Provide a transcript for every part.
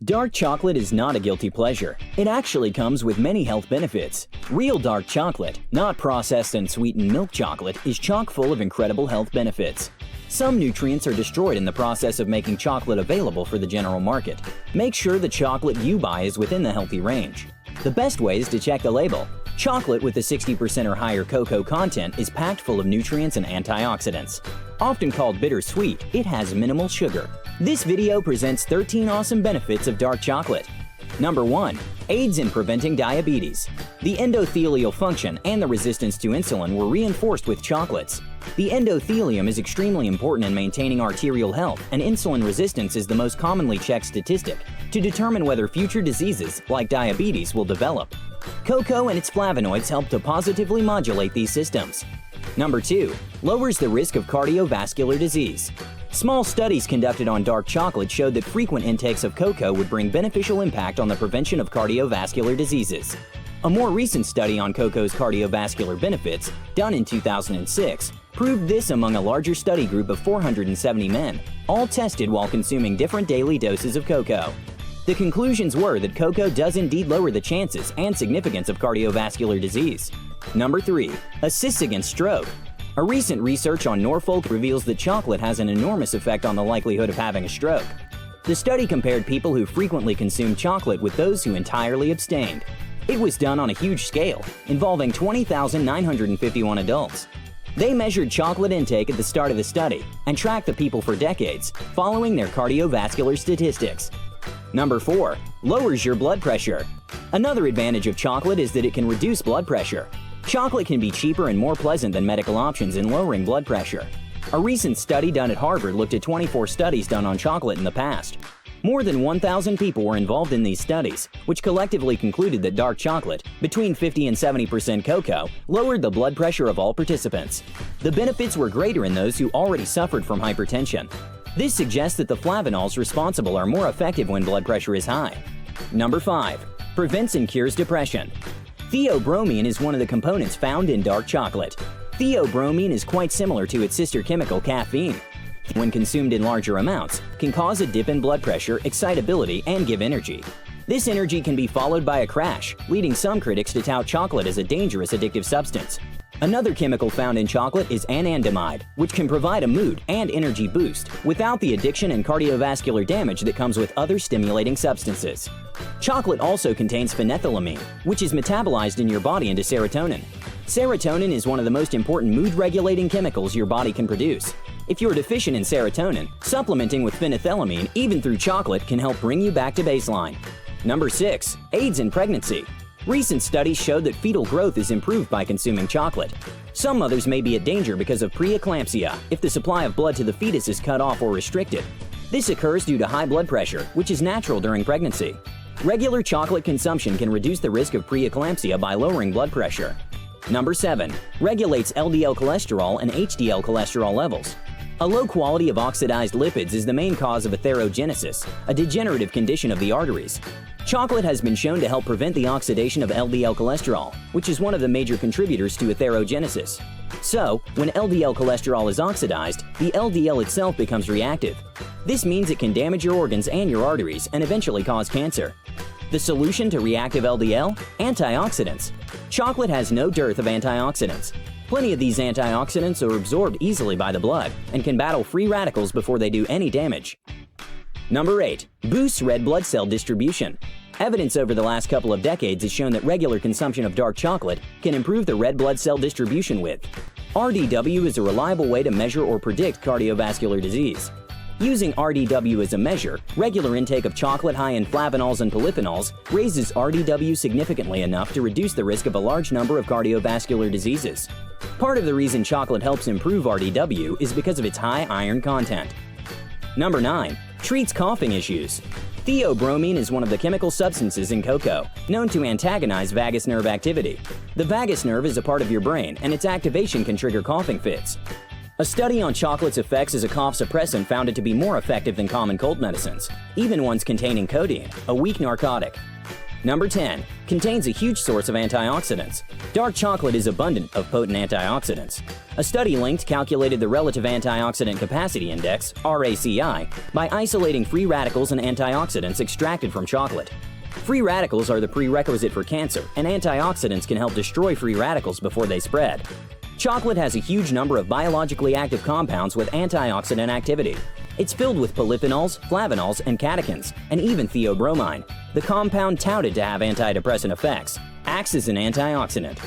Dark chocolate is not a guilty pleasure. It actually comes with many health benefits. Real dark chocolate, not processed and sweetened milk chocolate, is chock full of incredible health benefits. Some nutrients are destroyed in the process of making chocolate available for the general market. Make sure the chocolate you buy is within the healthy range. The best way is to check the label. Chocolate with a 60% or higher cocoa content is packed full of nutrients and antioxidants. Often called bittersweet, it has minimal sugar. This video presents 13 awesome benefits of dark chocolate. Number 1. Aids in preventing diabetes. The endothelial function and the resistance to insulin were reinforced with chocolates. The endothelium is extremely important in maintaining arterial health, and insulin resistance is the most commonly checked statistic to determine whether future diseases like diabetes will develop. Cocoa and its flavonoids help to positively modulate these systems. Number 2. Lowers the risk of cardiovascular disease. Small studies conducted on dark chocolate showed that frequent intakes of cocoa would bring beneficial impact on the prevention of cardiovascular diseases. A more recent study on cocoa's cardiovascular benefits, done in 2006, proved this among a larger study group of 470 men, all tested while consuming different daily doses of cocoa. The conclusions were that cocoa does indeed lower the chances and significance of cardiovascular disease. Number 3. Assists against stroke. A recent research on Norfolk reveals that chocolate has an enormous effect on the likelihood of having a stroke. The study compared people who frequently consumed chocolate with those who entirely abstained. It was done on a huge scale, involving 20,951 adults. They measured chocolate intake at the start of the study and tracked the people for decades, following their cardiovascular statistics. Number 4. Lowers your blood pressure. Another advantage of chocolate is that it can reduce blood pressure. Chocolate can be cheaper and more pleasant than medical options in lowering blood pressure. A recent study done at Harvard looked at 24 studies done on chocolate in the past. More than 1,000 people were involved in these studies, which collectively concluded that dark chocolate, between 50 and 70% cocoa, lowered the blood pressure of all participants. The benefits were greater in those who already suffered from hypertension. This suggests that the flavonols responsible are more effective when blood pressure is high. Number 5. Prevents and cures depression. Theobromine is one of the components found in dark chocolate. Theobromine is quite similar to its sister chemical caffeine. When consumed in larger amounts, can cause a dip in blood pressure, excitability, and give energy. This energy can be followed by a crash, leading some critics to tout chocolate as a dangerous addictive substance. Another chemical found in chocolate is anandamide, which can provide a mood and energy boost without the addiction and cardiovascular damage that comes with other stimulating substances. Chocolate also contains phenethylamine, which is metabolized in your body into serotonin. Serotonin is one of the most important mood-regulating chemicals your body can produce. If you're deficient in serotonin, supplementing with phenethylamine, even through chocolate, can help bring you back to baseline. Number 6. Aids in pregnancy. Recent studies showed that fetal growth is improved by consuming chocolate. Some mothers may be at danger because of preeclampsia if the supply of blood to the fetus is cut off or restricted. This occurs due to high blood pressure, which is natural during pregnancy. Regular chocolate consumption can reduce the risk of preeclampsia by lowering blood pressure. Number 7. Regulates LDL cholesterol and HDL cholesterol levels. A low quality of oxidized lipids is the main cause of atherogenesis, a degenerative condition of the arteries. Chocolate has been shown to help prevent the oxidation of LDL cholesterol, which is one of the major contributors to atherogenesis. So, when LDL cholesterol is oxidized, the LDL itself becomes reactive. This means it can damage your organs and your arteries and eventually cause cancer. The solution to reactive LDL? Antioxidants. Chocolate has no dearth of antioxidants. Plenty of these antioxidants are absorbed easily by the blood and can battle free radicals before they do any damage. Number 8. Boosts red blood cell distribution. Evidence over the last couple of decades has shown that regular consumption of dark chocolate can improve the red blood cell distribution width. RDW is a reliable way to measure or predict cardiovascular disease. Using RDW as a measure, regular intake of chocolate high in flavonols and polyphenols raises RDW significantly enough to reduce the risk of a large number of cardiovascular diseases. Part of the reason chocolate helps improve RDW is because of its high iron content. Number 9. Treats coughing issues. Theobromine is one of the chemical substances in cocoa, known to antagonize vagus nerve activity. The vagus nerve is a part of your brain, and its activation can trigger coughing fits. A study on chocolate's effects as a cough suppressant found it to be more effective than common cold medicines, even ones containing codeine, a weak narcotic. Number 10. Contains a huge source of antioxidants. Dark chocolate is abundant of potent antioxidants. A study linked calculated the relative antioxidant capacity index, RACI, by isolating free radicals and antioxidants extracted from chocolate. Free radicals are the prerequisite for cancer, and antioxidants can help destroy free radicals before they spread. Chocolate has a huge number of biologically active compounds with antioxidant activity. It's filled with polyphenols, flavanols, and catechins, and even theobromine. The compound touted to have antidepressant effects acts as an antioxidant.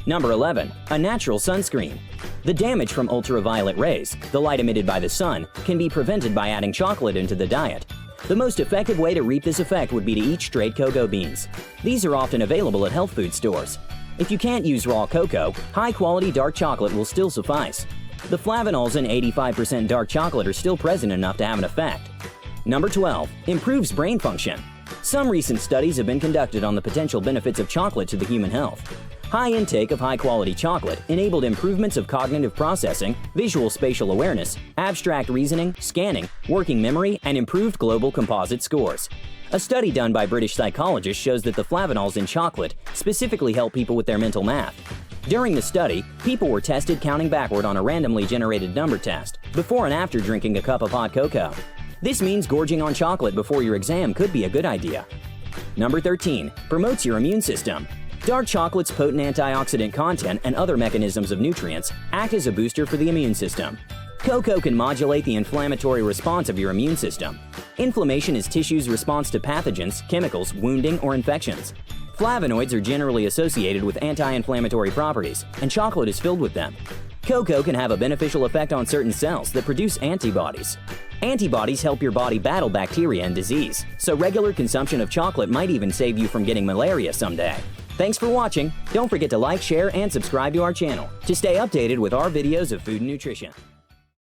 Number 11. A natural sunscreen. The damage from ultraviolet rays, the light emitted by the sun, can be prevented by adding chocolate into the diet. The most effective way to reap this effect would be to eat straight cocoa beans. These are often available at health food stores. If you can't use raw cocoa, high-quality dark chocolate will still suffice. The flavanols in 85% dark chocolate are still present enough to have an effect. Number 12. Improves brain function. Some recent studies have been conducted on the potential benefits of chocolate to the human health. High intake of high-quality chocolate enabled improvements of cognitive processing, visual spatial awareness, abstract reasoning, scanning, working memory, and improved global composite scores. A study done by British psychologists shows that the flavanols in chocolate specifically help people with their mental math. During the study, people were tested counting backward on a randomly generated number test, before and after drinking a cup of hot cocoa. This means gorging on chocolate before your exam could be a good idea. Number 13. Promotes your immune system. Dark chocolate's potent antioxidant content and other mechanisms of nutrients act as a booster for the immune system. Cocoa can modulate the inflammatory response of your immune system. Inflammation is tissue's response to pathogens, chemicals, wounding, or infections. Flavonoids are generally associated with anti-inflammatory properties, and chocolate is filled with them. Cocoa can have a beneficial effect on certain cells that produce antibodies. Antibodies help your body battle bacteria and disease, so regular consumption of chocolate might even save you from getting malaria someday. Thanks for watching. Don't forget to like, share, and subscribe to our channel to stay updated with our videos of food and nutrition.